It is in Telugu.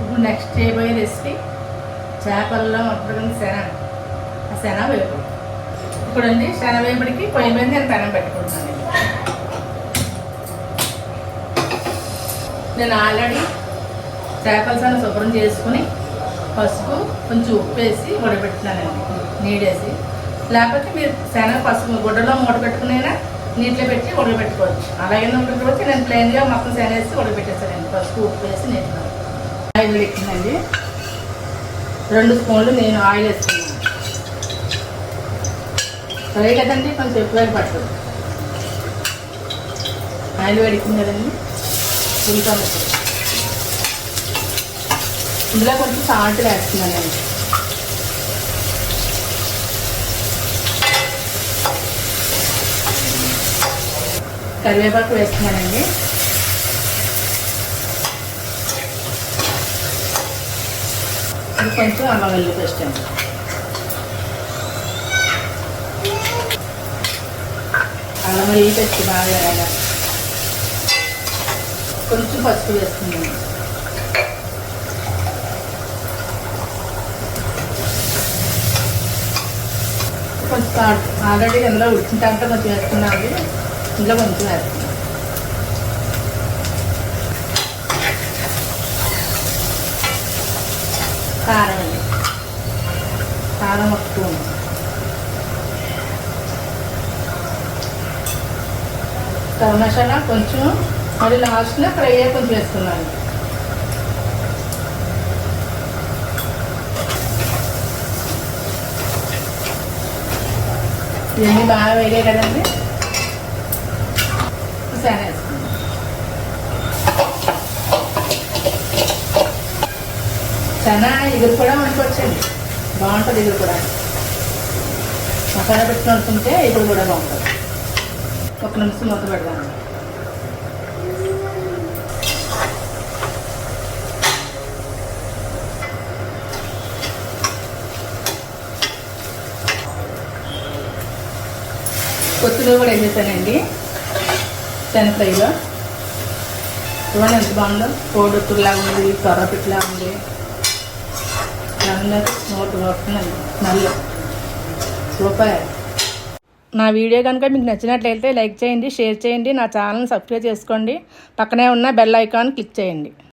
ఇప్పుడు నెక్స్ట్ చేయబోయే రెసిపీ చేపల్లో ఉంటుంది శన. ఆ శన వేపుడు. ఇప్పుడండి శన వేపుడికి పొయ్యి మీద నేను పెనం పెట్టుకుంటున్నాను. నేను ఆల్రెడీ చేపల శన శుభ్రం చేసుకుని పసుపు కొంచెం ఉప్పు వేసి ఉడబెట్టినానండి, నీడేసి. లేకపోతే మీరు శన పసుపు గుడ్డలో మూట పెట్టుకునైనా నీటిలో పెట్టి ఉడకబెట్టుకోవచ్చు. అలాగైనా ఉడకబెట్టుకోవచ్చు. నేను ప్లెయిన్గా మొత్తం శన వేసి ఉడకబెట్టేసానండి, పసుపు ఉప్పు వేసి నీటిలో. ఆయిల్ ఎక్కిందండి, 2 స్పూన్లు నేను ఆయిల్ వేసుకున్నాను. ఫ్రై కదండి, కొంచెం ఎక్కువ పడుతుంది. ఆయిల్ వేడికింది కదండి, ఉల్లిపాయ ముక్కలు. ఇందులో కొంచెం సాల్ట్ వేస్తున్నానండి. కరివేపాకు వేస్తున్నానండి. ఇది కొంచెం అల్లం వెల్లుల్లి పేస్ట్ అండి. అల్లం వెల్లుల్లి పేస్ట్ బాగా వేయాలి. కొంచెం పసుపు వేస్తున్నాను. కొంచెం సాల్ట్ ఆల్రెడీ ఇందులో ఉడికింటాక కొంచెం వేసుకున్నాను. ఇందులో కొంచెం వేస్తున్నాను. కారం అండి, కారం ఒక స్పూన్. గరం మసాలా కొంచెం, మరి లాస్ట్లో ఫ్రై అయ్యే కొంచెం వేసుకున్నాను. ఇవన్నీ బాగా వేగాయి కదండి, శన వేసుకున్నాను. శన ఎగురు కూడా వండుకోవచ్చండి, బాగుంటుంది. ఎగురు కూడా మసాలా పెట్టుకుని వండుకుంటే ఎగురు కూడా బాగుంటుంది. 1 నిమిషం మూత పెడదాం. కొత్తిమీర కూడా వేసేసానండి శన ఫ్రైలో. చూడండి ఎంత బాగుందో, కోడొత్తులా ఉంది, తొర్రపిట్లా ఉంది. అందరూ నోటు వస్తుందండి నల్లు. సూపర్. నా వీడియో కనుక మీకు నచ్చినట్లయితే లైక్ చేయండి, షేర్ చేయండి, నా ఛానల్ని సబ్స్క్రైబ్ చేసుకోండి. పక్కనే ఉన్న బెల్ ఐకాన్ క్లిక్ చేయండి.